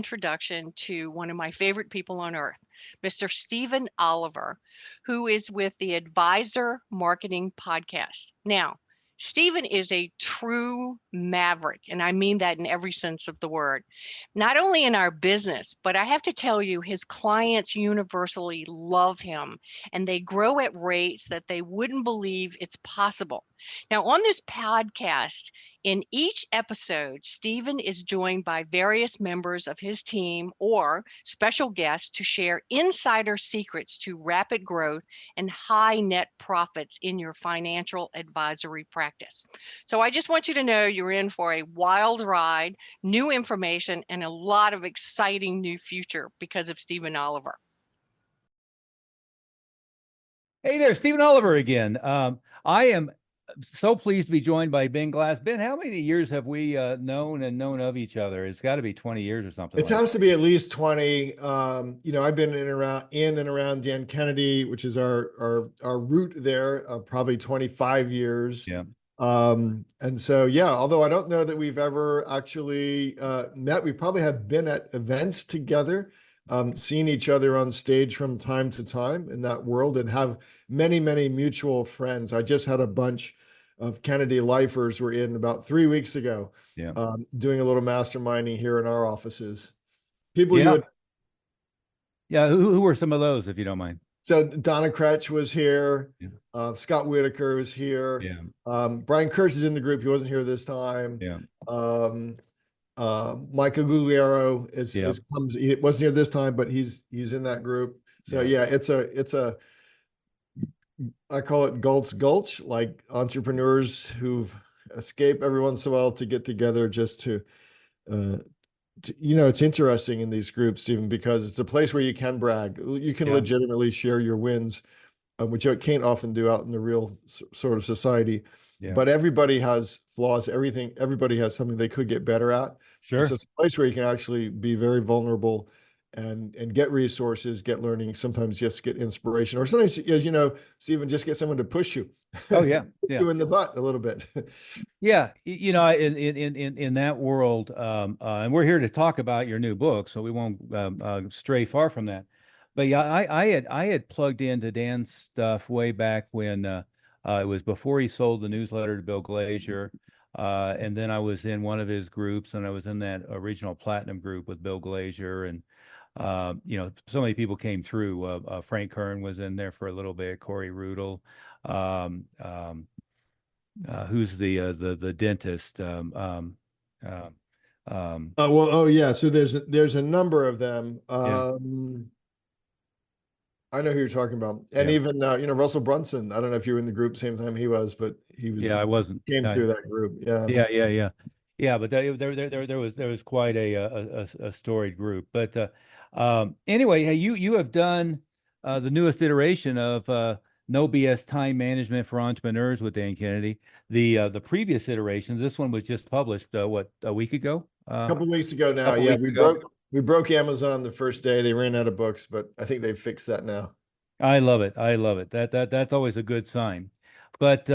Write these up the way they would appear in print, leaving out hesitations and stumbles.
introduction to one of my favorite people on earth, Mr. Stephen Oliver, who is with the Advisor Marketing Podcast. Now, Stephen is a true maverick, and I mean that in every sense of the word. Not only in our business, but I have to tell you, his clients universally love him, and they grow at rates that they wouldn't believe it's possible. Now, on this podcast, in each episode, Stephen is joined by various members of his team or special guests to share insider secrets to rapid growth and high net profits in your financial advisory practice. So I just want you to know you're in for a wild ride, new information, and a lot of exciting new future because of Stephen Oliver. Hey there, Stephen Oliver again. I am so pleased to be joined by Ben Glass. Ben, how many years have we known of each other? It's got to be 20 years or something. It has to be at least 20. I've been in and around Dan Kennedy, which is our root there, probably 25 years. Yeah. And so, yeah, although I don't know that we've ever actually met, we probably have been at events together, seen each other on stage from time to time in that world, and have many, many mutual friends. I just had a bunch of Kennedy lifers were in about 3 weeks ago, doing a little masterminding here in our offices. People you would. Yeah, who were some of those, if you don't mind? So Donna Kretsch was here. Scott Whitaker was here. Brian Kurtz is in the group. He wasn't here this time. Michael Gugliaro comes. He wasn't here this time, but he's in that group. So it's a I call it Galt's Gulch, like entrepreneurs who've escaped every once in a while to get together just to it's interesting in these groups, Stephen, because it's a place where you can brag. You can legitimately share your wins, which you can't often do out in the real sort of society. But everybody has flaws. Everybody has something they could get better at. Sure. So it's a place where you can actually be very vulnerable and get resources, get learning, sometimes just get inspiration, or sometimes, as you know, Stephen, just get someone to push you. Oh yeah. You in the butt a little bit. Yeah. In that world, and we're here to talk about your new book, so we won't stray far from that. But yeah, I had plugged into Dan's stuff way back when it was before he sold the newsletter to Bill Glazier. And then I was in one of his groups, and I was in that original platinum group with Bill Glazier, and so many people came through. Frank Kern was in there for a little bit. Corey Rudel, who's the dentist? So there's a number of them. I know who you're talking about, and even Russell Brunson. I don't know if you were in the group same time he was, but he was. Yeah, I wasn't. Came through that group. Yeah. But there was quite a storied group. But anyway, you have done the newest iteration of No BS Time Management for Entrepreneurs with Dan Kennedy. The previous iterations, this one was just published a week ago? A couple of weeks ago now. We broke Amazon the first day. They ran out of books, but I think they've fixed that now. I love it. That's always a good sign. But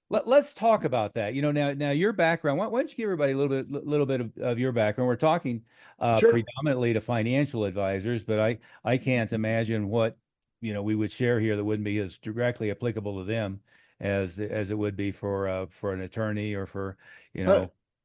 let's talk about that. Now your background. Why don't you give everybody a little bit of your background? We're talking predominantly to financial advisors, but I can't imagine what we would share here that wouldn't be as directly applicable to them as it would be for an attorney or for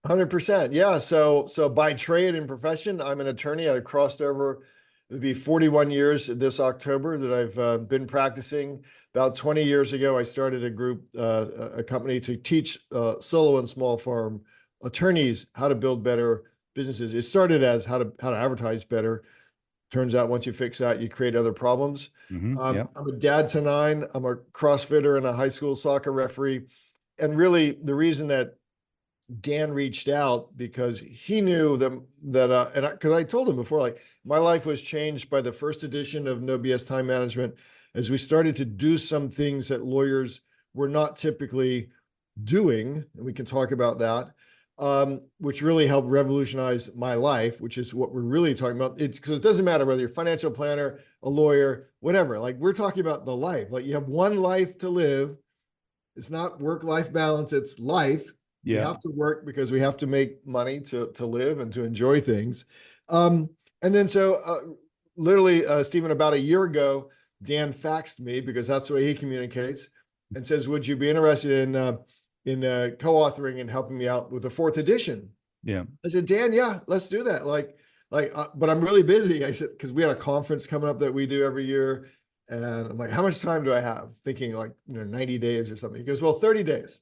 100%. Yeah. So by trade and profession, I'm an attorney. I crossed over. It'll be 41 years this October that I've been practicing. About 20 years ago, I started a company to teach solo and small firm attorneys how to build better businesses. It started as how to advertise better. Turns out once you fix that, you create other problems. I'm a dad to 9. I'm a CrossFitter and a high school soccer referee. And really, the reason that Dan reached out, because he knew because I told him before, like, my life was changed by the first edition of No BS Time Management, as we started to do some things that lawyers were not typically doing, and we can talk about that, which really helped revolutionize my life, which is what we're really talking about. Because it doesn't matter whether you're a financial planner, a lawyer, whatever. Like, we're talking about the life. Like, you have one life to live. It's not work-life balance. It's life. We have to work because we have to make money to live and to enjoy things. And then literally, Stephen, about a year ago, Dan faxed me because that's the way he communicates, and says, "Would you be interested in co-authoring and helping me out with the fourth edition?" Yeah. I said, "Dan, yeah, let's do that. But I'm really busy." I said, because we had a conference coming up that we do every year, and I'm like, "How much time do I have?" Thinking 90 days or something. He goes, "Well, 30 days."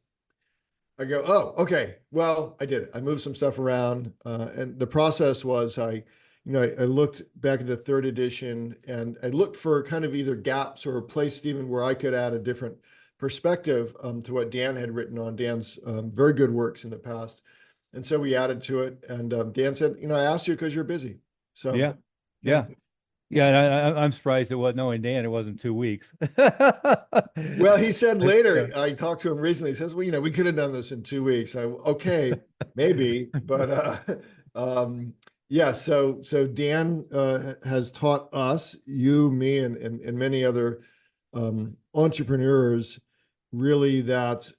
I go, "Oh, okay. Well, I did it. I moved some stuff around, and the process was I looked back at the third edition, and I looked for kind of either gaps or a place, Stephen, where I could add a different perspective to what Dan had written on Dan's very good works in the past. And so we added to it. And Dan said, "I asked you because you're busy." So Yeah. yeah. Yeah. And I'm surprised it wasn't, knowing Dan, it wasn't 2 weeks. Well, he said later, Yeah. I talked to him recently. He says, "Well, we could have done this in 2 weeks." Okay, maybe, but yeah. So Dan has taught us, you, me, and many other entrepreneurs, really that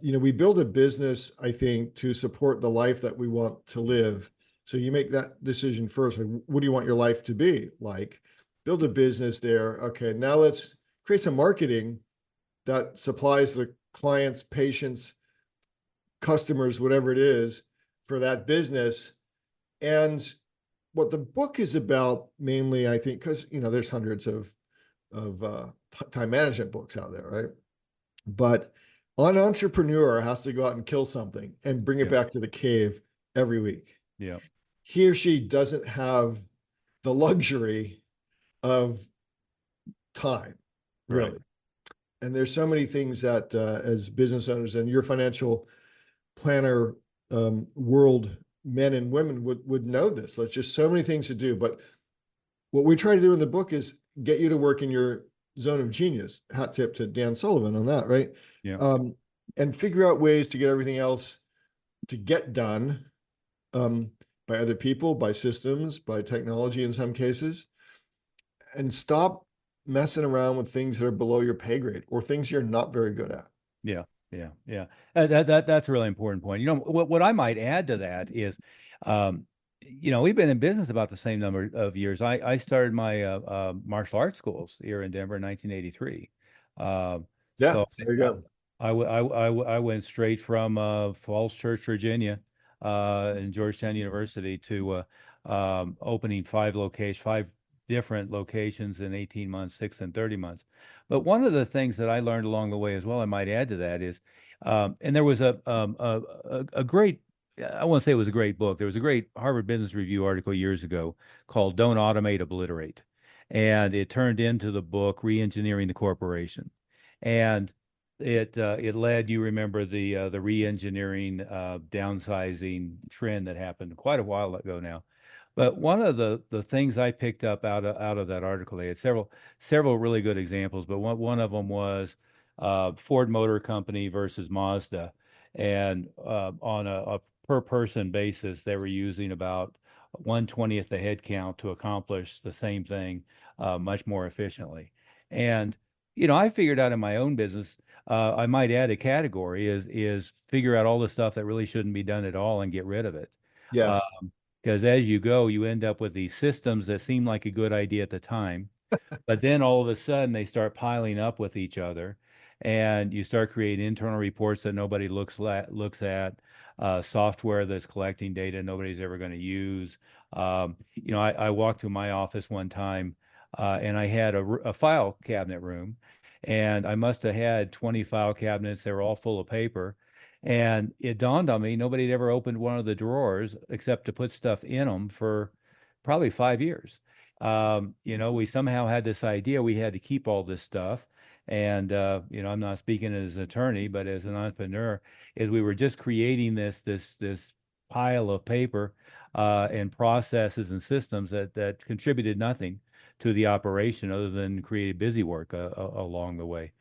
we build a business, I think, to support the life that we want to live. So you make that decision first. Like, what do you want your life to be like? Build a business there. Okay, now let's create some marketing that supplies the clients, patients, customers, whatever it is for that business. And what the book is about mainly, I think, because there's hundreds of time management books out there, right? But an entrepreneur has to go out and kill something and bring it Yeah. back to the cave every week. Yeah. He or she doesn't have the luxury of time, really. Right. And there's so many things that as business owners and your financial planner world, men and women would know this. There's just so many things to do. But what we try to do in the book is get you to work in your zone of genius. Hat tip to Dan Sullivan on that, right? Yeah. And figure out ways to get everything else to get done by other people, by systems, by technology in some cases, and stop messing around with things that are below your pay grade or things you're not very good at. Yeah. Yeah. Yeah. That's a really important point. What I might add to that is, we've been in business about the same number of years. I started my martial arts schools here in Denver in 1983. Yeah, So there you go. I went straight from Falls Church, Virginia, and Georgetown University to opening five different locations in 18 months, 6 and 30 months. But one of the things that I learned along the way as well, I might add to that, is, and there was a great, I won't say it was a great book. There was a great Harvard Business Review article years ago called "Don't Automate, Obliterate," and it turned into the book "Reengineering the Corporation," and it led, you remember the re-engineering, downsizing trend that happened quite a while ago now. But one of the things I picked up out of that article, they had several really good examples, but one of them was Ford Motor Company versus Mazda, and on a per person basis, they were using about 1/20th the head count to accomplish the same thing much more efficiently. And I figured out in my own business, I might add a category is figure out all the stuff that really shouldn't be done at all and get rid of it. Yes. Because as you go, you end up with these systems that seem like a good idea at the time, but then all of a sudden they start piling up with each other, and you start creating internal reports that nobody looks at, software that's collecting data nobody's ever going to use. I walked through my office one time, and I had a file cabinet room, and I must have had 20 file cabinets. They were all full of paper. And it dawned on me, nobody had ever opened one of the drawers except to put stuff in them for probably 5 years. We somehow had this idea we had to keep all this stuff. And, I'm not speaking as an attorney, but as an entrepreneur, is we were just creating this pile of paper and processes and systems that contributed nothing to the operation other than create busy work along the way.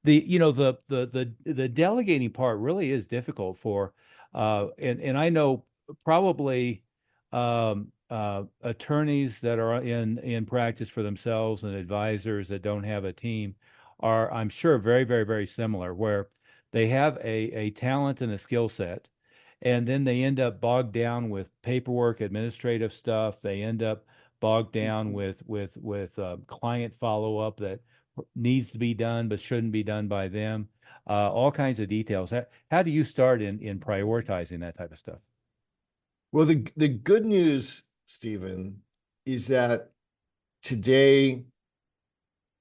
The delegating part really is difficult for, and I know probably attorneys that are in practice for themselves and advisors that don't have a team are, I'm sure, very, very, very similar, where they have a talent and a skill set, and then they end up bogged down with paperwork, administrative stuff. They end up bogged down with client follow-up that needs to be done but shouldn't be done by them. All kinds of details. How do you start in prioritizing that type of stuff? Well, the good news, Stephen, is that today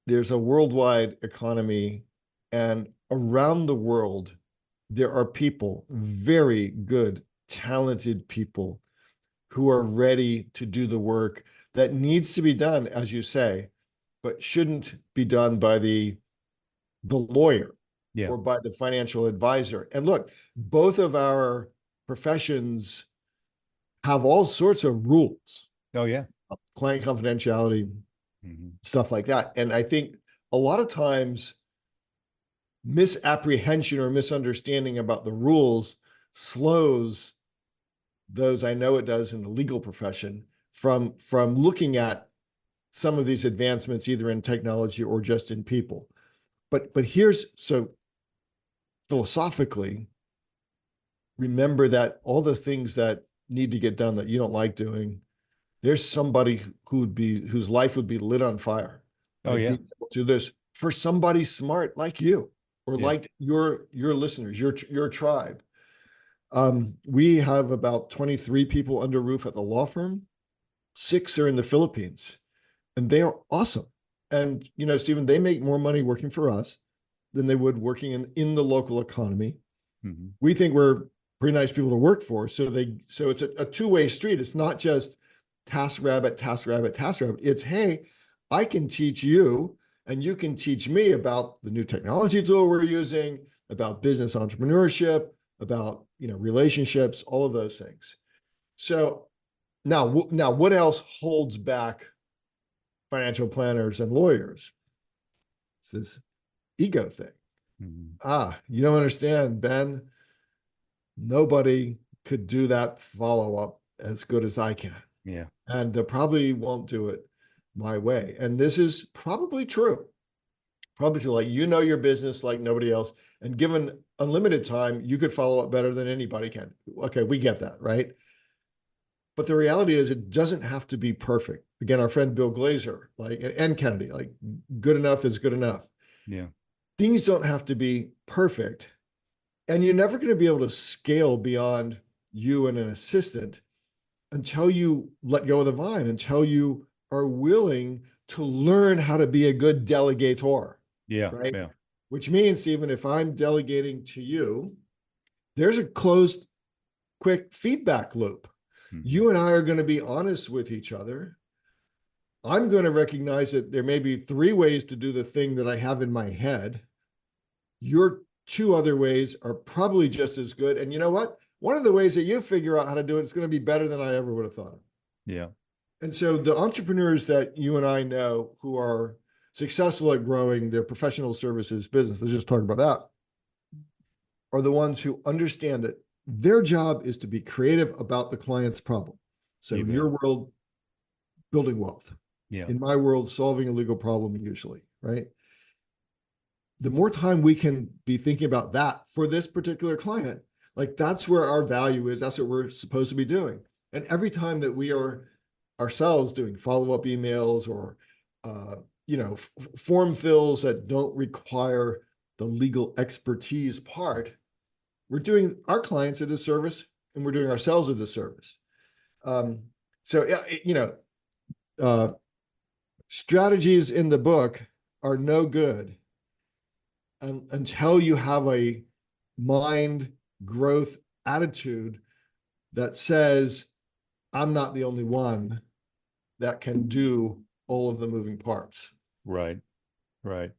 there's a worldwide economy, and around the world, there are people, very good, talented people, who are ready to do the work that needs to be done, as you say, but shouldn't be done by the lawyer Yeah. or by the financial advisor. And look, both of our professions have all sorts of rules, Oh, yeah. client confidentiality, Mhm. stuff like that. And I think a lot of times misapprehension or misunderstanding about the rules slows those, I know it does in the legal profession, from looking at some of these advancements, either in technology or just in people. But here's, so philosophically, remember that all the things that need to get done that you don't like doing, there's somebody whose life would be lit on fire. Oh, yeah. Being able to do this for somebody smart like you, or Yeah. like your listeners, your tribe. We have about 23 people under roof at the law firm. 6 are in the Philippines, and they are awesome. And, you know, Stephen, they make more money working for us than they would working in the local economy. Mhm. We think we're pretty nice people to work for. So it's a two-way street. It's not just task rabbit, task rabbit, task rabbit. It's, hey, I can teach you and you can teach me about the new technology tool we're using, about business entrepreneurship, about, you know, relationships, all of those things. So now what else holds back financial planners and lawyers? It's this ego thing. Mhm. You don't understand, Ben. Nobody could do that follow-up as good as I can. Yeah. And they probably won't do it my way. And this is probably true. Probably true. Like, you know your business like nobody else. And given unlimited time, you could follow up better than anybody can. Okay, we get that, right? But the reality is it doesn't have to be perfect. Again, our friend Bill Glazer, like, and Kennedy, like, good enough is good enough. Yeah. Things don't have to be perfect. And you're never going to be able to scale beyond you and an assistant until you let go of the vine, until you are willing to learn how to be a good delegator. Yeah. Right. Yeah. Which means, Stephen, if I'm delegating to you, there's a closed, quick feedback loop. Mhm. You and I are going to be honest with each other. I'm going to recognize that there may be 3 ways to do the thing that I have in my head. Your 2 other ways are probably just as good. And you know what? One of the ways that you figure out how to do it is going to be better than I ever would have thought of. Yeah. And so the entrepreneurs that you and I know who are successful at growing their professional services business, let's just talk about that, are the ones who understand that their job is to be creative about the client's problem. So You in bet. your world, building wealth. Yeah. In my world, solving a legal problem usually, right? The more time we can be thinking about that for this particular client, like, that's where our value is. That's what we're supposed to be doing. And every time that we are ourselves doing follow-up emails or, form fills that don't require the legal expertise part, we're doing our clients a disservice and we're doing ourselves a disservice. Strategies in the book are no good until you have a mind growth attitude that says, I'm not the only one that can do all of the moving parts. Right. Right.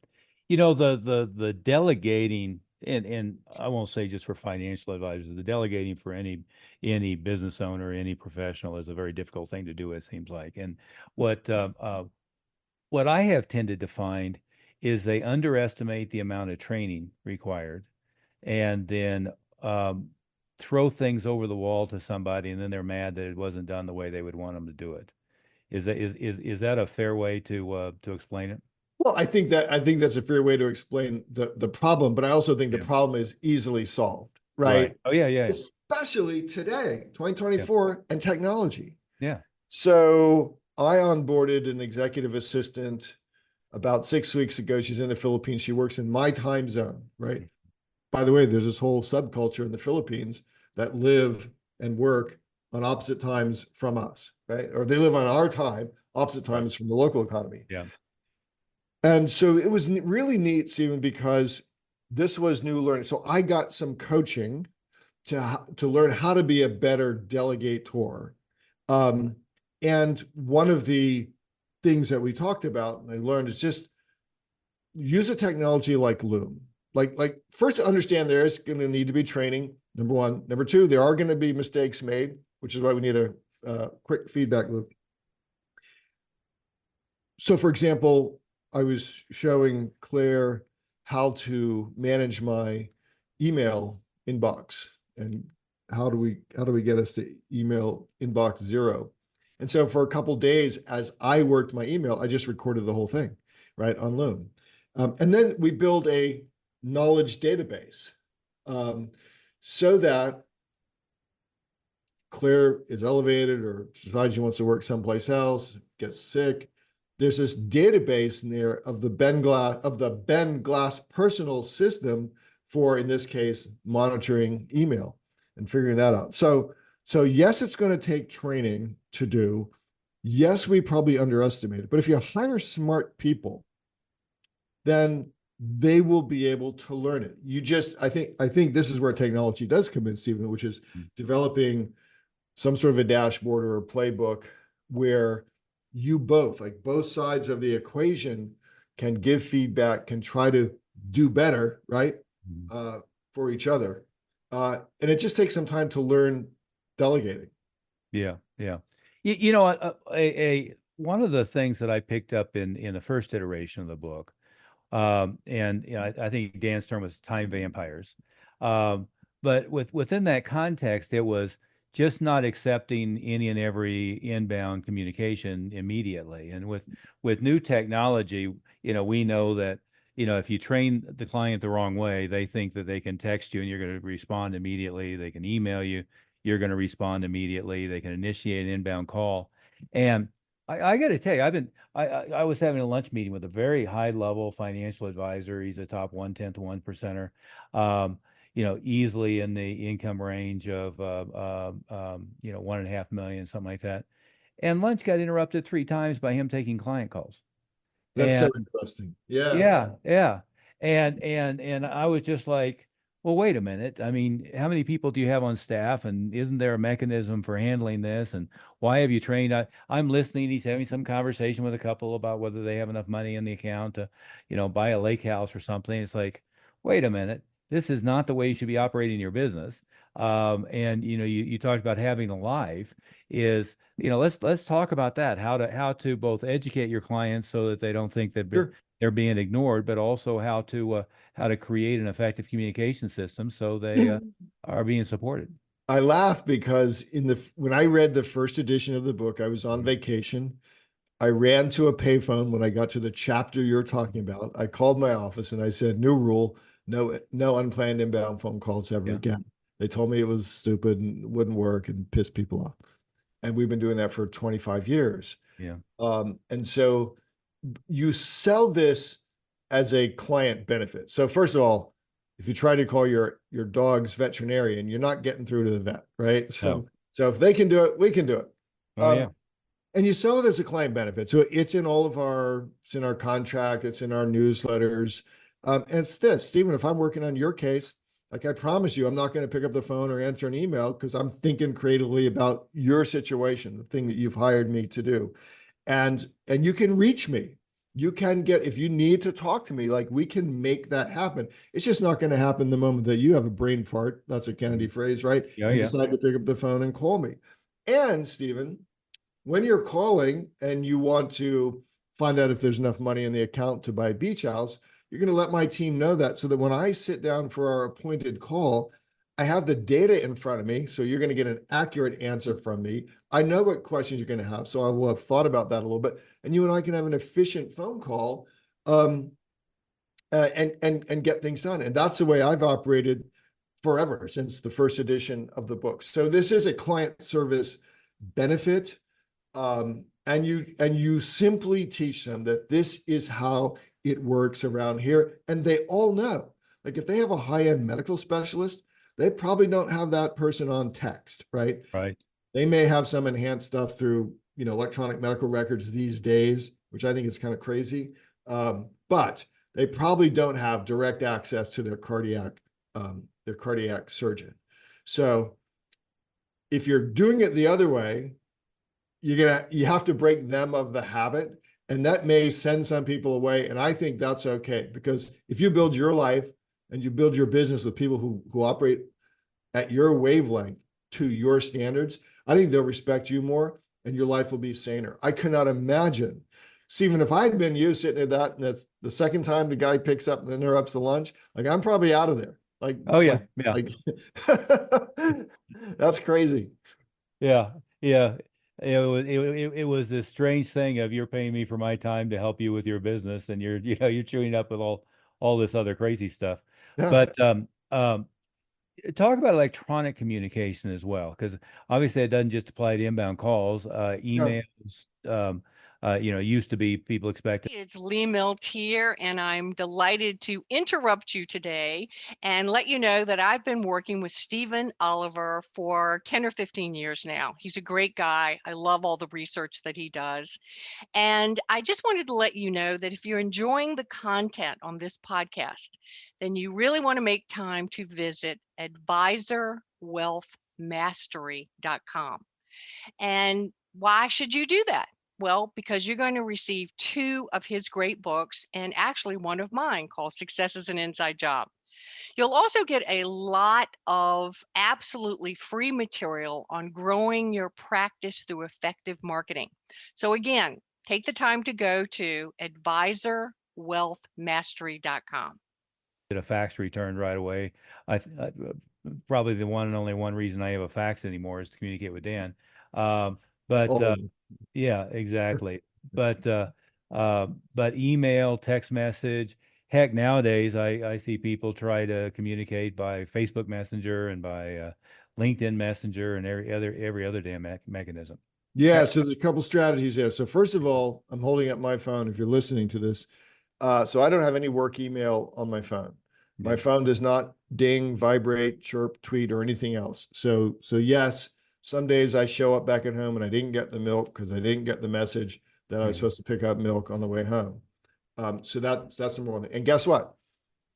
You know, the delegating, and I won't say just for financial advisors, the delegating for any business owner, any professional is a very difficult thing to do, it seems like. And what I have tended to find is they underestimate the amount of training required, and then throw things over the wall to somebody, and then they're mad that it wasn't done the way they would want them to do it. Is that a fair way to explain it? Well, I think that's a fair way to explain the problem, but I also think the Yeah. problem is easily solved, right? Oh, yeah, yeah, Especially today, yeah, 2024, and technology. yeah. So I onboarded an executive assistant about 6 weeks ago. She's in the Philippines. She works in my time zone, right? By the way, there's this whole subculture in the Philippines that live and work on opposite times from us, right? Or they live on our time, opposite Right. times from the local economy. Yeah. And so it was really neat, Stephen, because this was new learning. So I got some coaching to learn how to be a better delegator. Um, and one of the things that we talked about and I learned is just use a technology like Loom. Like first to understand there is going to need to be training, number one. Number two, there are going to be mistakes made, which is why we need a quick feedback loop. So for example, I was showing Claire how to manage my email inbox and how do we get us to email inbox 0. And so for a couple of days, as I worked my email, I just recorded the whole thing, right, on Loom. And then we build a knowledge database so that Claire is elevated or decides she wants to work someplace else, gets sick. There's this database in there of the Ben Glass personal system for, in this case, monitoring email and figuring that out. So yes, it's going to take training to do. Yes, we probably underestimate it. But if you hire smart people, then they will be able to learn it. I think this is where technology does come in, Stephen, which is developing some sort of a dashboard or a playbook where you both sides of the equation can give feedback, can try to do better, right? For each other. And it just takes some time to learn delegating. Yeah, yeah. One of the things that I picked up in the first iteration of the book, and I think Dan's term was time vampires, but within that context, it was just not accepting any and every inbound communication immediately. And with new technology, we know that if you train the client the wrong way, they think that they can text you and you're going to respond immediately. They can email you, you're going to respond immediately. They can initiate an inbound call. And I got to tell you, I was having a lunch meeting with a very high level financial advisor. He's a top 1/10 1 percenter, easily in the income range of 1.5 million, something like that. And lunch got interrupted 3 times by him taking client calls. That's so And interesting. Yeah. yeah, yeah. And I was just like, well, wait a minute. I mean, how many people do you have on staff? And isn't there a mechanism for handling this? And why have you trained? I'm listening. He's having some conversation with a couple about whether they have enough money in the account to, buy a lake house or something. It's like, wait a minute. This is not the way you should be operating your business. And you talked about having a life. Is let's talk about that. How to both educate your clients so that they don't think that Sure. they're being ignored, but also how to create an effective communication system so they are being supported. I laugh because when I read the first edition of the book, I was on vacation. I ran to a payphone when I got to the chapter you're talking about. I called my office and I said, new rule, no unplanned inbound phone calls ever again. They told me it was stupid and wouldn't work and pissed people off. And we've been doing that for 25 years. Yeah. And so you sell this as a client benefit. So first of all, if you try to call your dog's veterinarian, you're not getting through to the vet, right? So if they can do it, we can do it. Yeah. And you sell it as a client benefit. So it's in it's in our contract, it's in our newsletters. And it's this, Stephen, if I'm working on your case, like I promise you, I'm not going to pick up the phone or answer an email because I'm thinking creatively about your situation, the thing that you've hired me to do. And you can reach me. You can if you need to talk to me, like we can make that happen. It's just not going to happen the moment that you have a brain fart. That's a Kennedy phrase, right? Yeah, and yeah. decide to pick up the phone and call me. And Stephen, when you're calling and you want to find out if there's enough money in the account to buy a beach house, you're going to let my team know that so that when I sit down for our appointed call, I have the data in front of me. So you're going to get an accurate answer from me. I know what questions you're going to have. So I will have thought about that a little bit. And you and I can have an efficient phone call and get things done. And that's the way I've operated forever, since the first edition of the book. So this is a client service benefit. And you simply teach them that this is how it works around here. And they all know, like if they have a high-end medical specialist, they probably don't have that person on text, right? Right. They may have some enhanced stuff through, electronic medical records these days, which I think is kind of crazy. But they probably don't have direct access to their cardiac surgeon. So if you're doing it the other way, you have to break them of the habit, and that may send some people away. And I think that's okay, because if you build your life and you build your business with people who operate at your wavelength to your standards, I think they'll respect you more and your life will be saner. I cannot imagine, Stephen, if I'd been you sitting at that, and that's the second time the guy picks up and interrupts the lunch, like I'm probably out of there. Like, Oh yeah. like that's crazy. Yeah. It was this strange thing of, you're paying me for my time to help you with your business, and you're chewing up with all this other crazy stuff. Yeah. But talk about electronic communication as well, because obviously it doesn't just apply to inbound calls. Emails, used to be people expected. It's Lee Milt here, and I'm delighted to interrupt you today and let you know that I've been working with Stephen Oliver for 10 or 15 years now. He's a great guy. I love all the research that he does. And I just wanted to let you know that if you're enjoying the content on this podcast, then you really want to make time to visit advisorwealthmastery.com. And why should you do that? Well, because you're going to receive 2 of his great books, and actually one of mine called Success is an Inside Job. You'll also get a lot of absolutely free material on growing your practice through effective marketing. So again, take the time to go to advisorwealthmastery.com. Get a fax returned right away. Probably the one and only one reason I have a fax anymore is to communicate with Dan. Yeah, exactly. But email, text message, heck, nowadays I see people try to communicate by Facebook Messenger and by LinkedIn Messenger and every other damn mechanism. Yeah, so there's a couple strategies there. So first of all, I'm holding up my phone if you're listening to this. So I don't have any work email on my phone. My phone does not ding, vibrate, chirp, tweet, or anything else. So yes, some days I show up back at home and I didn't get the milk because I didn't get the message that I was supposed to pick up milk on the way home. So that's number one thing. And guess what?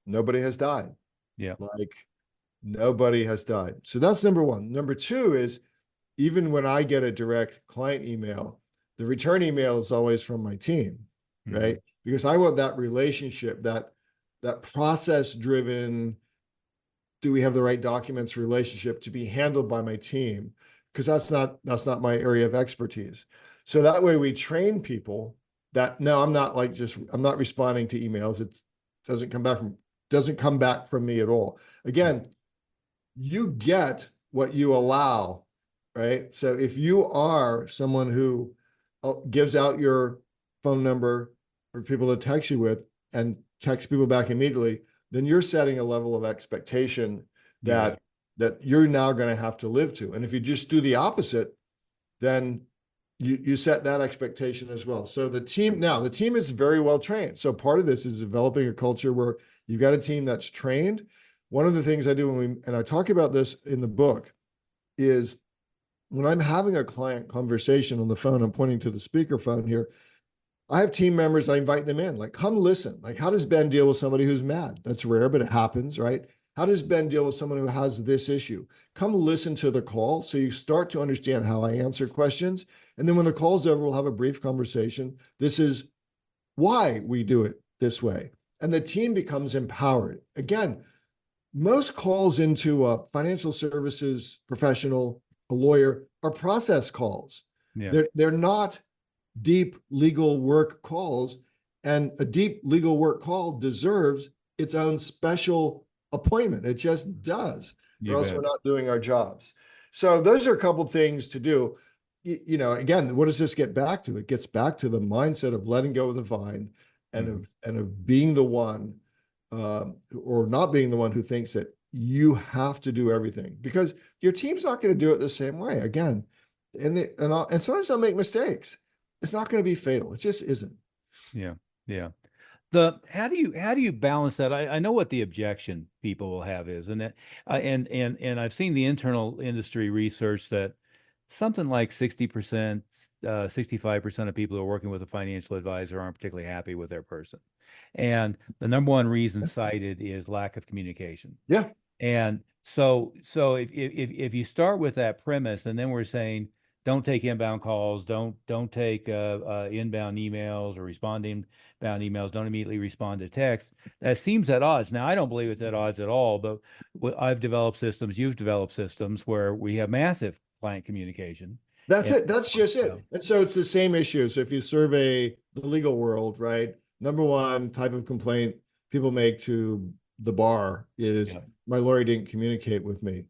Nobody has died. Yeah. Like nobody has died. So that's number one. Number two is, even when I get a direct client email, the return email is always from my team, right? Because I want that relationship, that process-driven, do we have the right documents relationship to be handled by my team? Because that's not my area of expertise. So that way we train people that, no, I'm not responding to emails. It doesn't come back from me at all. Again, you get what you allow, right? So if you are someone who gives out your phone number for people to text you with and text people back immediately, then you're setting a level of expectation that you're now going to have to live to. And if you just do the opposite, then you set that expectation as well. So the team is very well trained. So part of this is developing a culture where you've got a team that's trained. One of the things I do and I talk about this in the book, is when I'm having a client conversation on the phone, I'm pointing to the speakerphone here, I have team members, I invite them in, like, come listen. Like, how does Ben deal with somebody who's mad? That's rare, but it happens, right? How does Ben deal with someone who has this issue? Come listen to the call so you start to understand how I answer questions. And then when the call's over, we'll have a brief conversation. This is why we do it this way. And the team becomes empowered. Again, most calls into a financial services professional, a lawyer, are process calls. Yeah. They're not deep legal work calls, and a deep legal work call deserves its own special appointment. It just does, or else we're not doing our jobs. So those are a couple of things to do. Again, what does this get back to? It gets back to the mindset of letting go of the vine and of being the one, or not being the one who thinks that you have to do everything because your team's not going to do it the same way again. And sometimes they'll make mistakes. It's not going to be fatal. It just isn't. Yeah. Yeah. How do you balance that? I know what the objection people will have is, and that, and I've seen the internal industry research that something like 60%, 65% of people who are working with a financial advisor aren't particularly happy with their person. And the number one reason cited is lack of communication. Yeah. And so if you start with that premise, and then we're saying, don't take inbound calls, don't take inbound emails or respond to inbound emails, don't immediately respond to text. That seems at odds. Now, I don't believe it's at odds at all, but I've developed systems, you've developed systems where we have massive client communication. That's And it. That's just it. And so it's the same issue. So if you survey the legal world, right? Number one type of complaint people make to the bar is my lawyer didn't communicate with me.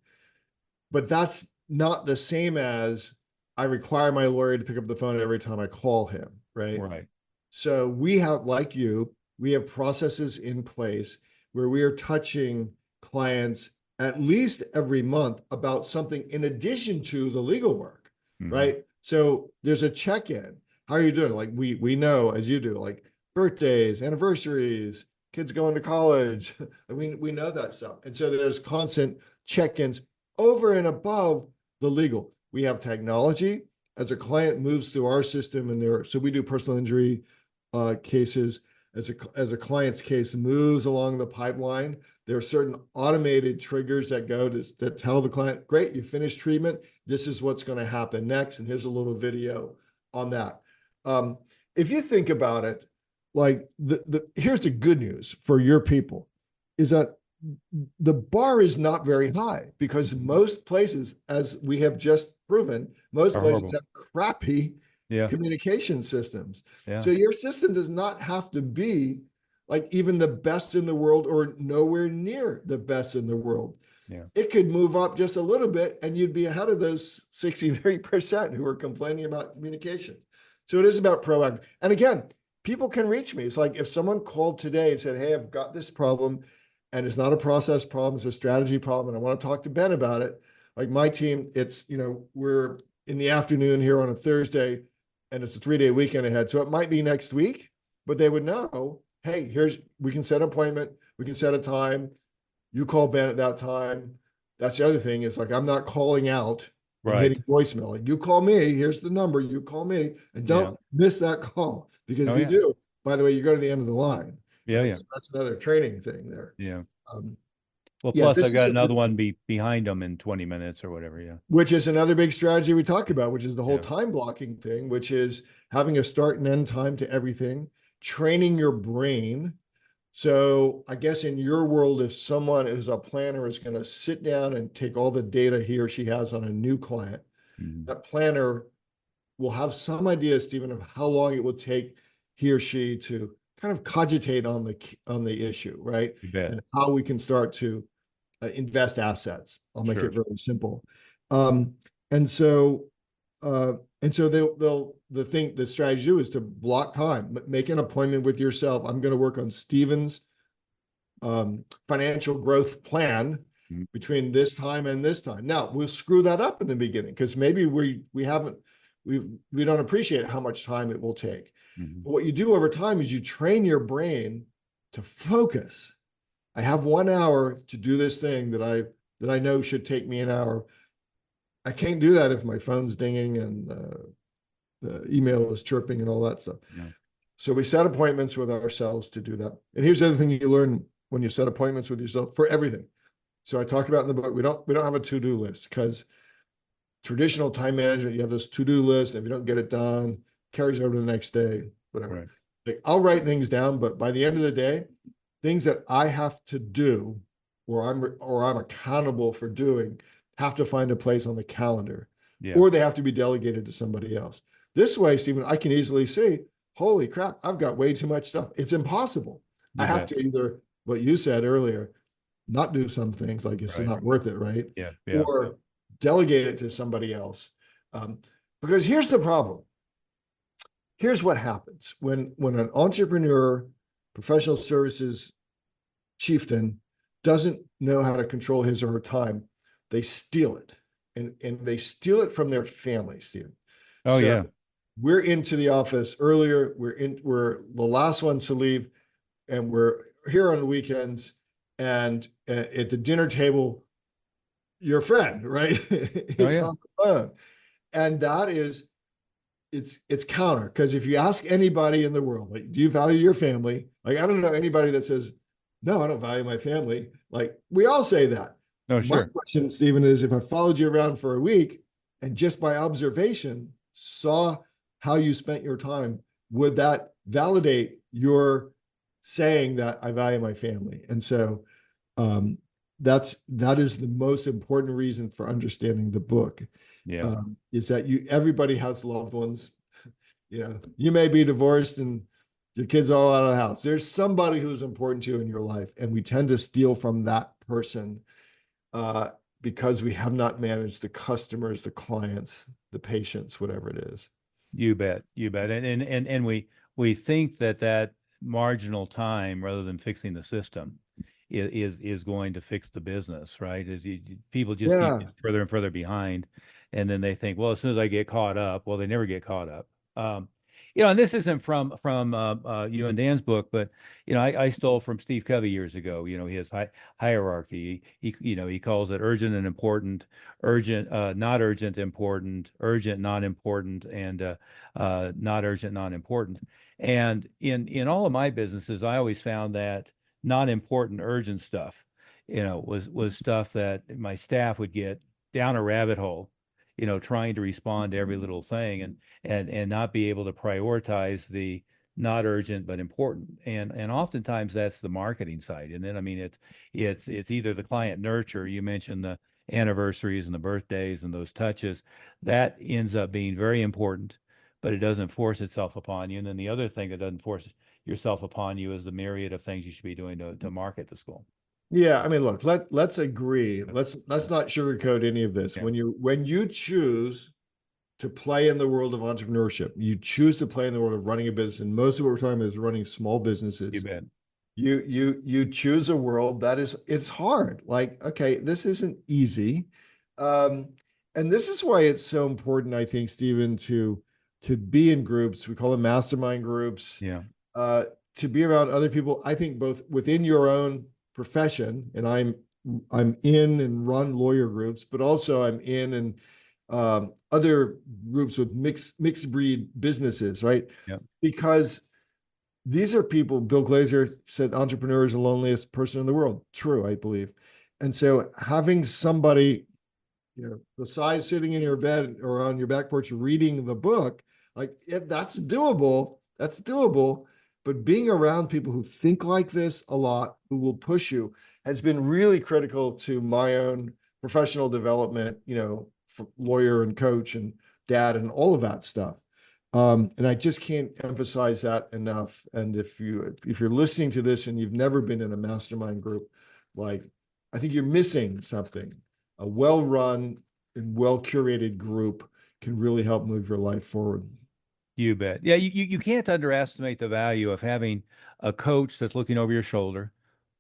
But that's not the same as I require my lawyer to pick up the phone every time I call him, right? Right. So we have, like you, we have processes in place where we are touching clients at least every month about something in addition to the legal work, right? So there's a check-in. How are you doing? Like we know, as you do, like birthdays, anniversaries, kids going to college. I mean, we know that stuff. And so there's constant check-ins over and above the legal. We have technology as a client moves through our system, and so we do personal injury cases. As a client's case moves along the pipeline, there are certain automated triggers that go to tell the client, great, you finished treatment. This is what's going to happen next. And here's a little video on that. If you think about it, like here's the good news for your people is that the bar is not very high because most places, as we have just proven, most places have crappy communication systems. So your system does not have to be like even the best in the world or nowhere near the best in the world. It could move up just a little bit and you'd be ahead of those 63% who are complaining about communication. So it is about proactive. And again, people can reach me. It's like if someone called today and said, hey, I've got this problem and it's not a process problem, it's a strategy problem, and I want to talk to Ben about it. Like my team, it's, we're in the afternoon here on a Thursday and it's a 3-day weekend ahead. So it might be next week, but they would know, hey, we can set an appointment, we can set a time. You call Ben at that time. That's the other thing. It's like, I'm not calling out and hitting voicemail. Like you call me, here's the number, you call me, and don't miss that call because if you do, by the way, you go to the end of the line. So that's another training thing there. Well, plus I've got another one behind them in 20 minutes or whatever. Which is another big strategy we talk about, which is the whole time blocking thing, which is having a start and end time to everything, training your brain. So I guess in your world, if someone is a planner is going to sit down and take all the data he or she has on a new client, that planner will have some idea, Stephen, of how long it will take he or she to kind of cogitate on the issue, right? And how we can start to invest assets. I'll make it very simple. And so the strategy is to block time, make an appointment with yourself. I'm going to work on Stephen's financial growth plan between this time and this time. Now we'll screw that up in the beginning because maybe we don't appreciate how much time it will take. But what you do over time is you train your brain to focus. I have 1 hour to do this thing that I know should take me an hour. I can't do that if my phone's dinging and the email is chirping and all that stuff. So we set appointments with ourselves to do that. And here's the other thing you learn when you set appointments with yourself for everything. So I talked about in the book, we don't have a to-do list because traditional time management, you have this to-do list. And if you don't get it done, carries over to the next day, whatever. Like, I'll write things down, but by the end of the day, things that I have to do or I'm accountable for doing have to find a place on the calendar or they have to be delegated to somebody else. This way, Stephen, I can easily see, holy crap, I've got way too much stuff. It's impossible. I have to either, what you said earlier, not do some things like it's not worth it, right? Or delegate it to somebody else. Because here's the problem. Here's what happens when an entrepreneur, professional services chieftain doesn't know how to control his or her time, they steal it. And they steal it from their family, Stephen. Oh So yeah. we're into the office earlier. We're the last ones to leave, and we're here on the weekends. And at the dinner table, your friend, right, Oh is yeah. on the phone, and that is it's counter, because if you ask anybody in the world, like, do you value your family? Like, I don't know anybody that says, no, I don't value my family. Like, we all say that. Oh My sure. question, Stephen, is if I followed you around for a week and just by observation saw how you spent your time, would that validate your saying that I value my family? And so um, that is the most important reason for understanding the book, Yeah. is that everybody has loved ones. You may be divorced and your kids are all out of the house. There's somebody who's important to you in your life, and we tend to steal from that person uh, because we have not managed the customers, the clients, the patients, whatever it is. You bet. You bet. And we think that that marginal time, rather than fixing the system, is going to fix the business, right? People just keep Yeah. getting further and further behind, and then they think, well, as soon as I get caught up, well, they never get caught up. And this isn't from you and Dan's book, but I stole from Steve Covey years ago. He has hierarchy. He calls it urgent and important, urgent, not urgent, important, urgent, not important, and not urgent, not important. And in all of my businesses, I always found that not important, urgent stuff, was stuff that my staff would get down a rabbit hole, trying to respond to every little thing and not be able to prioritize the not urgent but important. And oftentimes that's the marketing side. And then I mean it's either the client nurture, you mentioned the anniversaries and the birthdays and those touches, that ends up being very important, but it doesn't force itself upon you. And then the other thing that doesn't force yourself upon you is the myriad of things you should be doing to market the school. Yeah, I mean, look, let's agree. Let's not sugarcoat any of this. Yeah. When you choose to play in the world of entrepreneurship, you choose to play in the world of running a business, and most of what we're talking about is running small businesses. You bet. You choose a world that it's hard. Like, okay, this isn't easy. And this is why it's so important, I think, Stephen, to be in groups. We call them mastermind groups. Yeah. To be around other people, I think both within your own profession, and I'm in and run lawyer groups, but also I'm in and other groups with mixed breed businesses, right? Yeah. Because these are people. Bill Glazer said entrepreneur is the loneliest person in the world. True, I believe. And so having somebody, besides sitting in your bed or on your back porch reading the book, that's doable. That's doable. But being around people who think like this a lot, who will push you, has been really critical to my own professional development, from lawyer and coach and dad and all of that stuff. And I just can't emphasize that enough. And if you're listening to this and you've never been in a mastermind group, I think you're missing something. A well-run and well-curated group can really help move your life forward. You bet. Yeah, you can't underestimate the value of having a coach that's looking over your shoulder,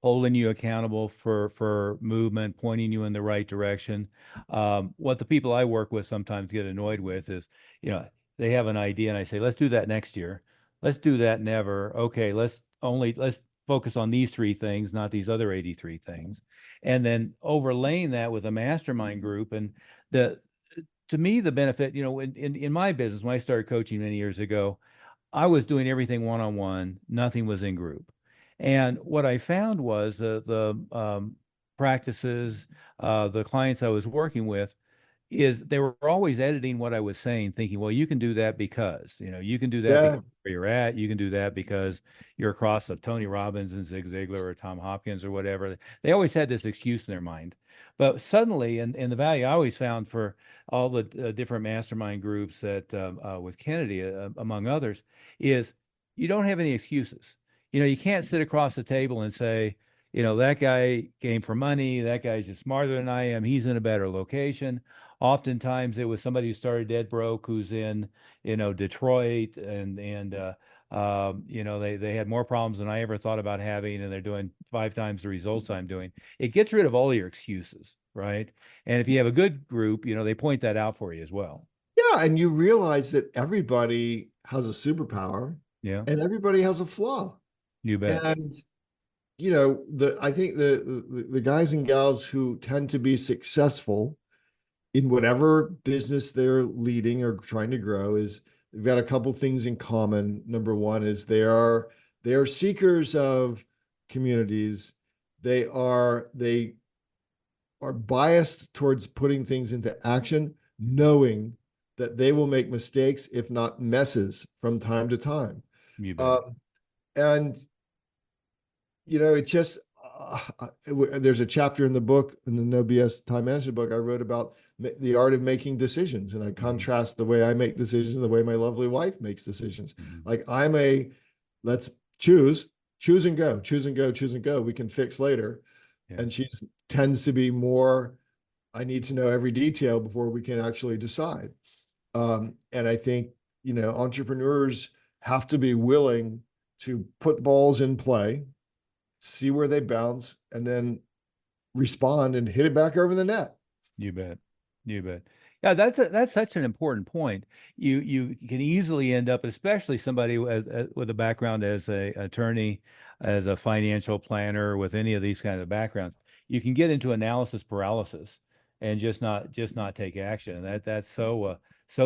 holding you accountable for movement, pointing you in the right direction. What the people I work with sometimes get annoyed with is, they have an idea and I say, let's do that next year. Let's do that never. Okay, let's focus on these 3 things, not these other 83 things. And then overlaying that with a mastermind group, and to me, the benefit, in my business, when I started coaching many years ago, I was doing everything one-on-one, nothing was in group. And what I found was the practices, the clients I was working with, is they were always editing what I was saying, thinking, well, you can do that because, you can do that Yeah. because where you're at, you can do that because you're across of Tony Robbins and Zig Ziglar or Tom Hopkins or whatever. They always had this excuse in their mind. But suddenly, and the value I always found for all the different mastermind groups that with Kennedy, among others, is you don't have any excuses. You can't sit across the table and say, that guy came for money. That guy's just smarter than I am. He's in a better location. Oftentimes it was somebody who started dead broke, who's in, Detroit and You know, they had more problems than I ever thought about having, and they're doing 5 times the results I'm doing. It gets rid of all your excuses, right? And if you have a good group, you know, they point that out for you as well. Yeah, and you realize that everybody has a superpower Yeah, and everybody has a flaw. you bet. And I think the guys and gals who tend to be successful in whatever business they're leading or trying to grow is they've got a couple things in common. Number one is they are seekers of communities. They are biased towards putting things into action, knowing that they will make mistakes, if not messes, from time to time. You bet. And it just there's a chapter in the book, in the No BS Time Management book, I wrote about the art of making decisions, and I contrast the way I make decisions and the way my lovely wife makes decisions. Like let's choose and go, choose and go, choose and go. We can fix later. Yeah. And she tends to be more, I need to know every detail before we can actually decide. And I think, entrepreneurs have to be willing to put balls in play, see where they bounce, and then respond and hit it back over the net. You bet. You bet. Yeah, that's such an important point. You can easily end up, especially somebody with a background as a attorney, as a financial planner, with any of these kind of backgrounds, you can get into analysis paralysis and just not take action. And that's so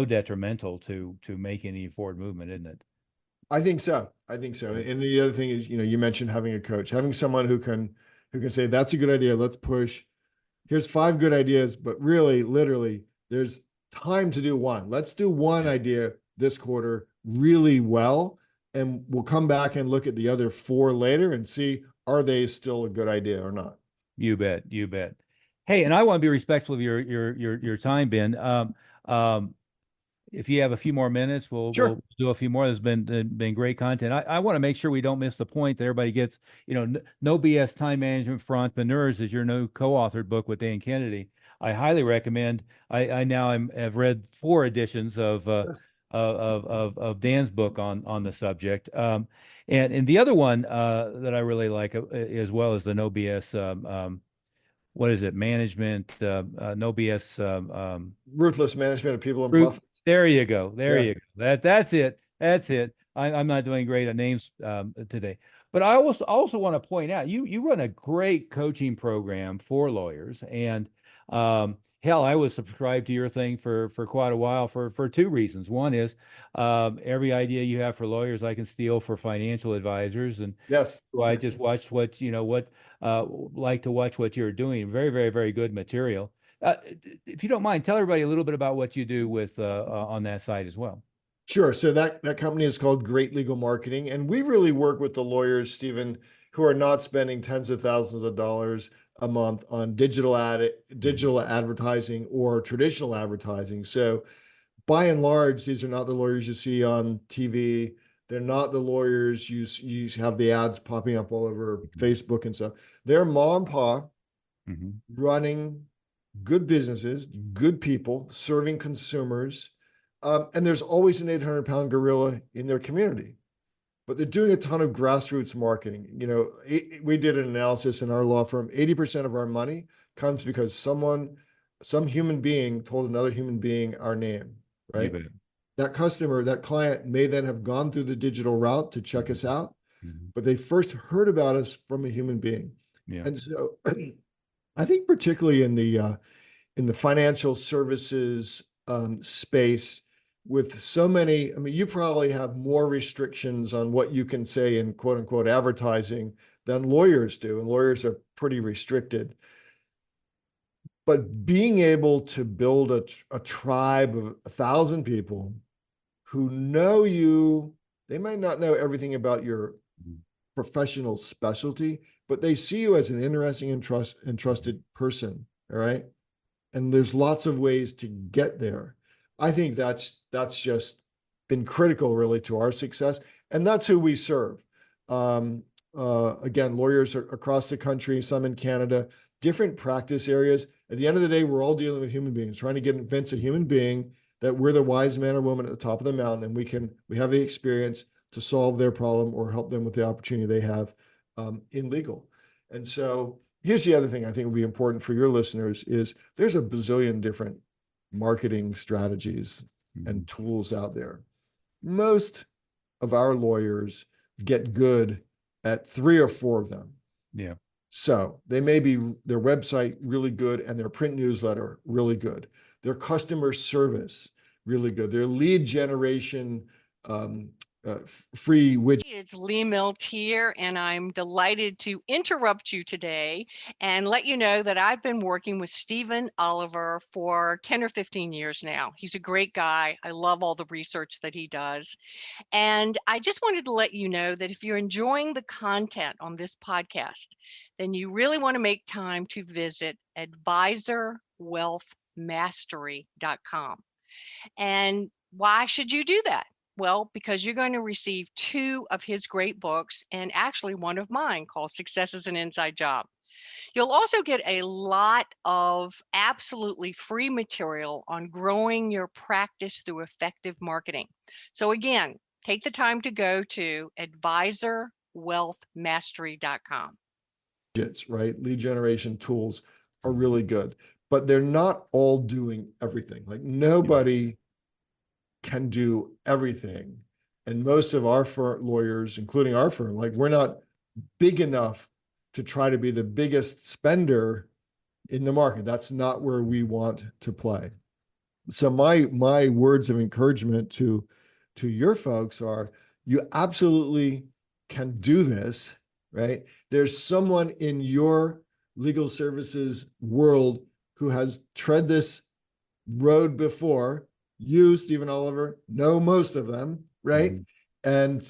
detrimental to making any forward movement, isn't it? I think so. And the other thing is, you mentioned having a coach, having someone who can say, that's a good idea, let's push. Here's 5 good ideas, but really, literally, there's time to do one. Let's do one idea this quarter really well, and we'll come back and look at the other 4 later and see, are they still a good idea or not? You bet. You bet. Hey, and I want to be respectful of your time, Ben. If you have a few more minutes, we'll do a few more. There's been great content. I want to make sure we don't miss the point that everybody gets. No BS Time Management for Entrepreneurs is your new co-authored book with Dan Kennedy. I highly recommend. I now have read 4 editions of Dan's book on the subject. And the other one that I really like as well is the No BS. What is it? Management, No BS. Ruthless Management of People and Profits. There you go. You go. That's it. That's it. I'm not doing great on names today, but I also want to point out you run a great coaching program for lawyers, and hell, I was subscribed to your thing for quite a while for 2 reasons. One is every idea you have for lawyers I can steal for financial advisors, and yes, I just watched like to watch what you're doing. Very, very, very good material. If you don't mind, tell everybody a little bit about what you do with on that side as well. Sure. So that company is called Great Legal Marketing, and we really work with the lawyers, Stephen, who are not spending tens of thousands of dollars a month on digital advertising or traditional advertising. So by and large, these are not the lawyers you see on TV. They're not the lawyers you have the ads popping up all over Facebook and stuff. They're mom and pop running good businesses, good people, serving consumers. And there's always an 800-pound gorilla in their community. But they're doing a ton of grassroots marketing. We did an analysis in our law firm. 80% of our money comes because some human being told another human being our name, right? That customer, that client may then have gone through the digital route to check us out, but they first heard about us from a human being. Yeah. And so I think particularly in the financial services space, with so many, you probably have more restrictions on what you can say in quote unquote advertising than lawyers do. And lawyers are pretty restricted. But being able to build a tribe of 1,000 people who know you, they might not know everything about your professional specialty, but they see you as an interesting and trusted person. All right. And there's lots of ways to get there. I think that's just been critical really to our success. And that's who we serve. Again, lawyers are across the country, some in Canada, different practice areas. At the end of the day, we're all dealing with human beings, trying to convince a human being that we're the wise man or woman at the top of the mountain, and we have the experience to solve their problem or help them with the opportunity they have in legal. And so here's the other thing I think will be important for your listeners is there's a bazillion different marketing strategies and tools out there. Most of our lawyers get good at 3 or 4 of them. Yeah. So they may be their website really good and their print newsletter really good, their customer service really good, their lead generation free widget. It's Lee Milt here, and I'm delighted to interrupt you today and let you know that I've been working with Stephen Oliver for 10 or 15 years now. He's a great guy. I love all the research that he does. And I just wanted to let you know that if you're enjoying the content on this podcast, then you really want to make time to visit advisorwealthmastery.com. And why should you do that? Well, because you're going to receive 2 of his great books and actually one of mine called Success is an Inside Job. You'll also get a lot of absolutely free material on growing your practice through effective marketing. So again, take the time to go to advisorwealthmastery.com. Right? Lead generation tools are really good, but they're not all doing everything. Like nobody can do everything. And most of our lawyers, including our firm, like we're not big enough to try to be the biggest spender in the market. That's not where we want to play. So my words of encouragement to your folks are, you absolutely can do this, right? There's someone in your legal services world who has tread this road before. You, Stephen Oliver, know most of them, right? And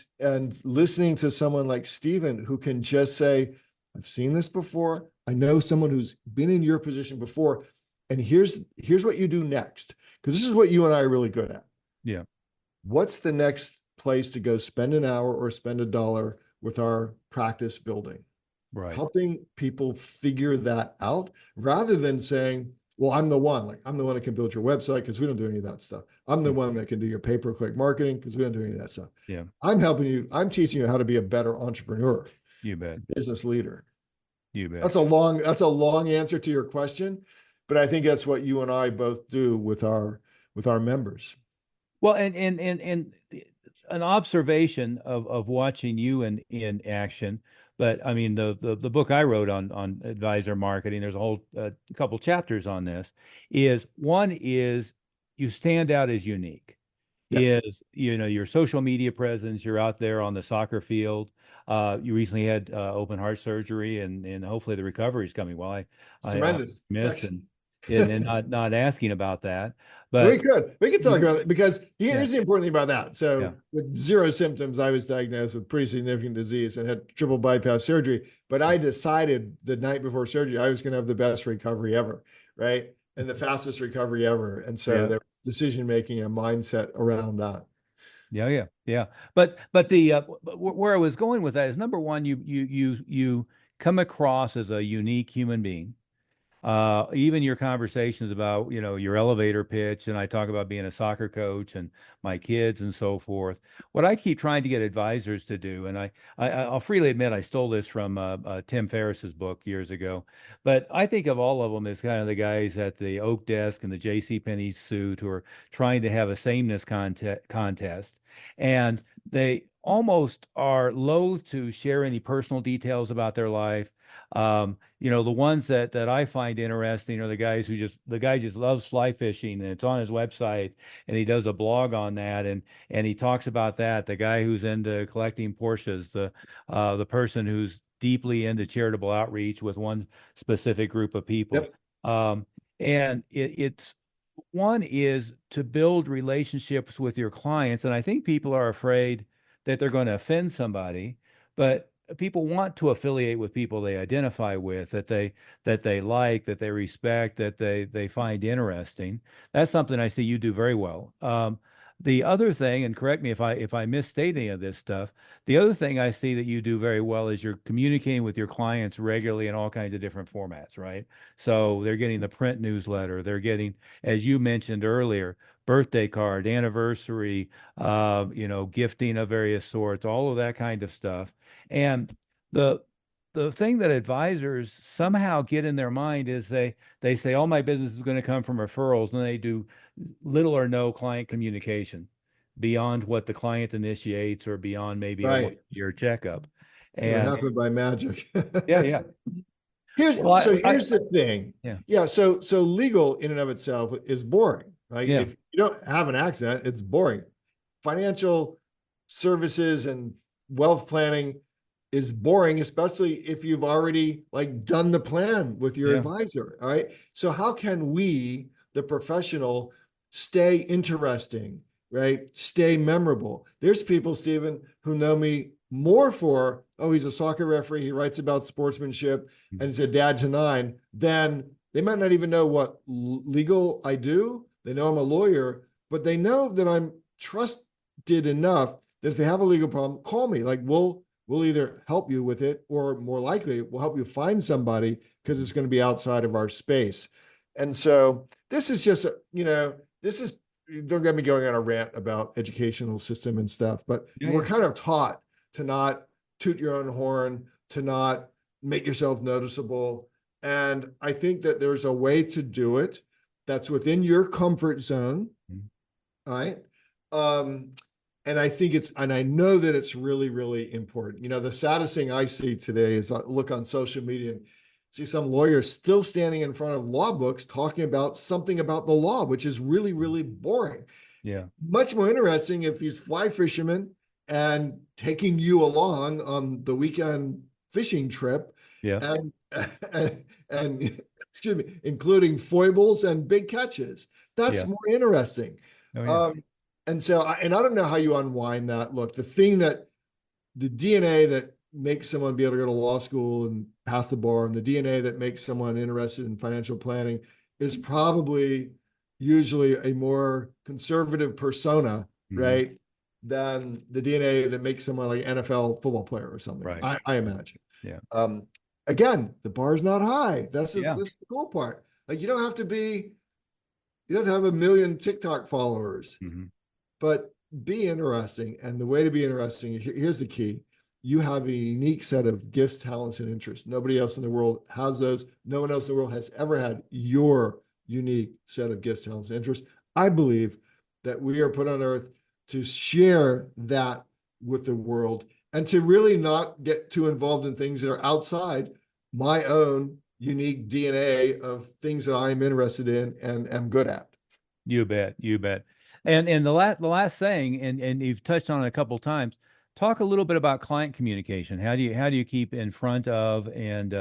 listening to someone like Stephen who can just say, I've seen this before. I know someone who's been in your position before. And here's what you do next. Because this is what you and I are really good at. Yeah. What's the next place to go spend an hour or spend $1 with our practice building? Right. Helping people figure that out rather than saying, well, I'm the one that can build your website because we don't do any of that stuff. I'm the one that can do your pay-per-click marketing because we don't do any of that stuff. Yeah. I'm helping you. I'm teaching you how to be a better entrepreneur. You bet. Business leader. You bet. That's a long answer to your question, but I think that's what you and I both do with our members. Well, and an observation of watching you in action. But I mean, the book I wrote on advisor marketing, there's a whole couple chapters on this, is you stand out as unique. Yeah. Is, your social media presence, you're out there on the soccer field. You recently had open heart surgery and hopefully the recovery is coming. Well, I tremendous. missed and not asking about that. But we could talk about it because here's the important thing about that. So with 0 symptoms, I was diagnosed with pretty significant disease and had triple bypass surgery. But I decided the night before surgery, I was going to have the best recovery ever, right? And the fastest recovery ever. And so there was decision-making and mindset around that. Yeah. But the where I was going with that is, number one, you come across as a unique human being. Even your conversations about, your elevator pitch, and I talk about being a soccer coach and my kids and so forth. What I keep trying to get advisors to do, and I'll freely admit I stole this from Tim Ferriss's book years ago, but I think of all of them as kind of the guys at the Oak Desk and the JCPenney suit who are trying to have a sameness contest. And they almost are loath to share any personal details about their life. The ones that I find interesting are the guys the guy just loves fly fishing, and it's on his website, and he does a blog on that, and he talks about that. The guy who's into collecting Porsches, the person who's deeply into charitable outreach with one specific group of people. And it's one is to build relationships with your clients, and I think people are afraid that they're going to offend somebody, but people want to affiliate with people they identify with, that they like, that they respect, that they find interesting. That's something I see you do very well. The other thing, and correct me if I misstate any of this stuff, the other thing I see that you do very well is you're communicating with your clients regularly in all kinds of different formats, right? So they're getting the print newsletter, they're getting, as you mentioned earlier, birthday card, anniversary, gifting of various sorts, all of that kind of stuff. And the the thing that advisors somehow get in their mind is they say, "Oh, my business is going to come from referrals," and they do little or no client communication beyond what the client initiates or beyond maybe a Right. one-year checkup. It's gonna And happen by magic. yeah, yeah. Here's Well, so here's the thing. Yeah. Yeah, so legal in and of itself is boring. Like Yeah. if you don't have an accident, it's boring. Financial services and wealth planning is boring, especially if you've already like done the plan with your Yeah. advisor. All right. So how can we, the professional, stay interesting, right? Stay memorable. There's people, Stephen, who know me more for, oh, he's a soccer referee, he writes about sportsmanship, and he's a dad to 9, then they might not even know what legal I do. They know I'm a lawyer, but they know that I'm trusted enough that if they have a legal problem, call me. Like we'll either help you with it, or more likely we'll help you find somebody, because it's going to be outside of our space. And so this is just, this is, don't get me going on a rant about educational system and stuff, but Yeah, we're yeah. kind of taught to not toot your own horn, to not make yourself noticeable. And I think that there's a way to do it that's within your comfort zone. Mhm. Right. And I think and I know that it's really, really important. The saddest thing I see today is I look on social media and see some lawyers still standing in front of law books talking about something about the law, which is really, really boring. Yeah. Much more interesting if he's fly fisherman and taking you along on the weekend fishing trip. Yeah. And excuse me, including foibles and big catches. That's Yeah. more interesting. Oh, yeah. And so, I don't know how you unwind that. Look, the DNA that makes someone be able to go to law school and pass the bar, and the DNA that makes someone interested in financial planning is probably usually a more conservative persona, Mhm. right, than the DNA that makes someone like an NFL football player or something. Right. I imagine. Yeah. Again, the bar's not high. That's Yeah. the cool part. Like you don't have to have a million TikTok followers. Mhm. But be interesting. And the way to be interesting, here's the key. You have a unique set of gifts, talents, and interests. Nobody else in the world has those. No one else in the world has ever had your unique set of gifts, talents, and interests. I believe that we are put on earth to share that with the world, and to really not get too involved in things that are outside my own unique DNA of things that I'm interested in and am good at. You bet. You bet. And the last thing, and you've touched on it a couple times, talk a little bit about client communication. How do you keep in front of and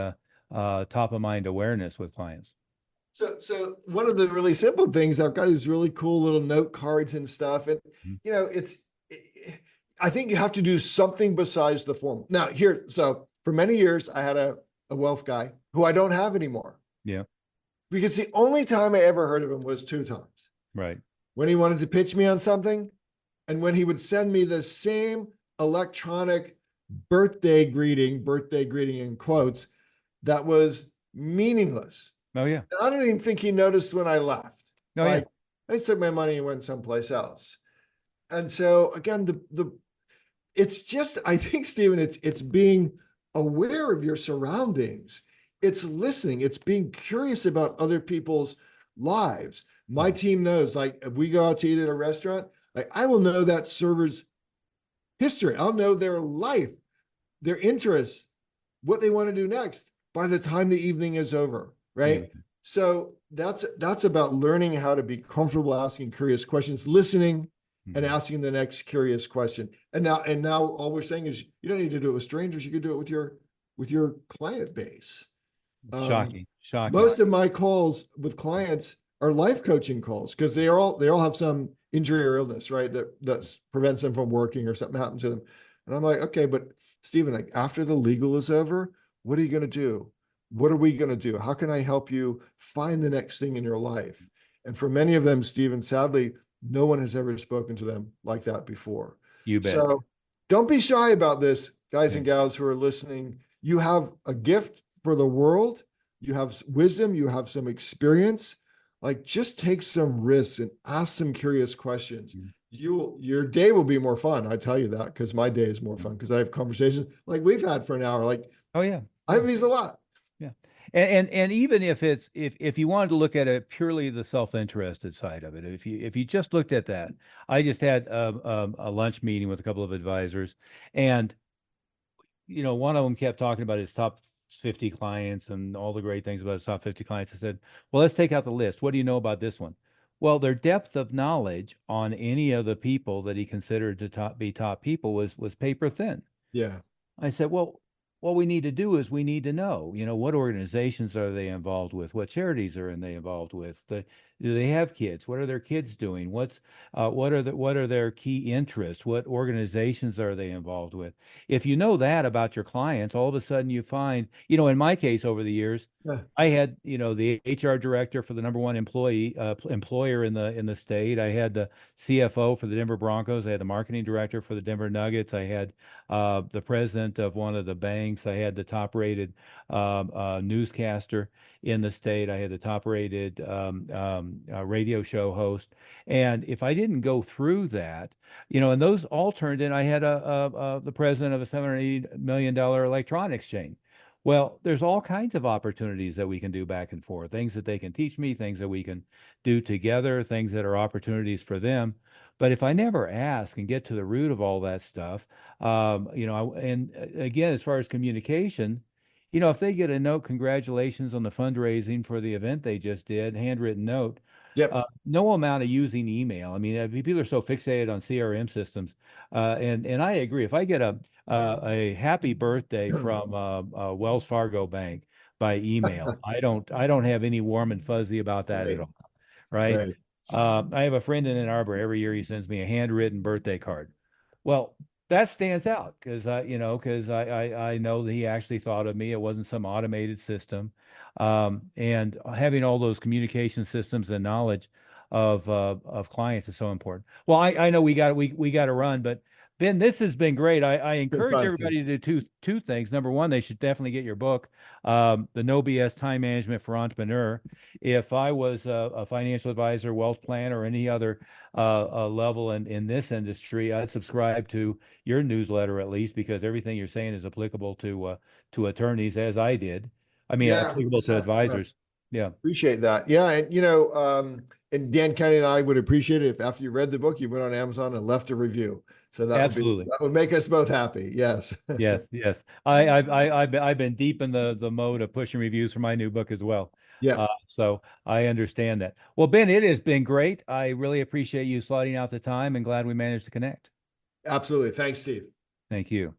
top of mind awareness with clients? So one of the really simple things, I've got these really cool little note cards and stuff. And, Mhm. I think you have to do something besides the formal. Now so for many years, I had a wealth guy who I don't have anymore. Yeah. Because the only time I ever heard of him was 2 times. Right. When he wanted to pitch me on something, and when he would send me the same electronic birthday greeting in quotes, that was meaningless. Oh, yeah. And I don't even think he noticed when I left. Oh, yeah. I just took my money and went someplace else. And so again, it's just, I think, Stephen, it's being aware of your surroundings. It's listening. It's being curious about other people's lives. My team knows, like, if we go out to eat at a restaurant, like I will know that server's history. I'll know their life, their interests, what they want to do next by the time the evening is over, right? Mhm. So that's about learning how to be comfortable asking curious questions, listening, and Mhm. asking the next curious question. And now all we're saying is you don't need to do it with strangers. You can do it with your client base. Shocking. Most of my calls with clients are life coaching calls, because they all have some injury or illness, right? That prevents them from working, or something happened to them. And I'm like, okay, but Stephen, like after the legal is over, what are you going to do? What are we going to do? How can I help you find the next thing in your life? And for many of them, Stephen, sadly, No one has ever spoken to them like that before. You bet. So don't be shy about this, guys Yeah. and gals who are listening. You have a gift for the world. You have wisdom. You have some experience. Like, just take some risks and ask some curious questions. Mhm. Your day will be more fun. I tell you that, because my day is more fun, because I have conversations like we've had for an hour. Like, Oh yeah. I have these a lot. Yeah. And even if it's if you wanted to look at it purely the self-interested side of it, if you just looked at that, I just had a lunch meeting with a couple of advisors, and one of them kept talking about his top 50 clients and all the great things about his top 50 clients. I said, well, let's take out the list. What do you know about this one? Well, their depth of knowledge on any of the people that he considered to be top people was paper thin. Yeah. I said, well, what we need to do is we need to know, what organizations are they involved with? What charities are they involved with? Do they have kids? What are their kids doing? What are their key interests? What organizations are they involved with? If you know that about your clients, all of a sudden you find, in my case over the years, Yeah. I had, the HR director for the number one employer in the state. I had the CFO for the Denver Broncos. I had the marketing director for the Denver Nuggets. I had the president of one of the banks. I had the top-rated newscaster in the state. I had the top-rated radio show host. And if I didn't go through that, and those all turned in, I had the president of a $780 million electronics chain. Well, there's all kinds of opportunities that we can do back and forth, things that they can teach me, things that we can do together, things that are opportunities for them. But if I never ask and get to the root of all that stuff, and again, as far as communication, if they get a note, congratulations on the fundraising for the event they just did, handwritten note, Yep. no amount of using email. I mean, people are so fixated on CRM systems, and I agree. If I get a happy birthday from Wells Fargo Bank by email, I don't have any warm and fuzzy about that at Right. all. Right? Right. I have a friend in Ann Arbor. Every year he sends me a handwritten birthday card. Well, that stands out because I know that he actually thought of me. It wasn't some automated system, and having all those communication systems and knowledge of clients is so important. Well, I know we got to run, but Ben, this has been great. I encourage fun, everybody to do two things. Number one, they should definitely get your book, The No BS Time Management for Entrepreneur. If I was a financial advisor, wealth planner, or any other level in this industry, I'd subscribe to your newsletter at least, because everything you're saying is applicable to attorneys, as I did. I mean, Yeah. applicable to advisors. Yeah. Appreciate that. Yeah. And Dan Kenny and I would appreciate it if after you read the book, you went on Amazon and left a review. So Absolutely. that would make us both happy. Yes. Yes. I've been deep in the mode of pushing reviews for my new book as well. Yeah. So I understand that. Well, Ben, it has been great. I really appreciate you slotting out the time, and glad we managed to connect. Absolutely. Thanks, Steve. Thank you.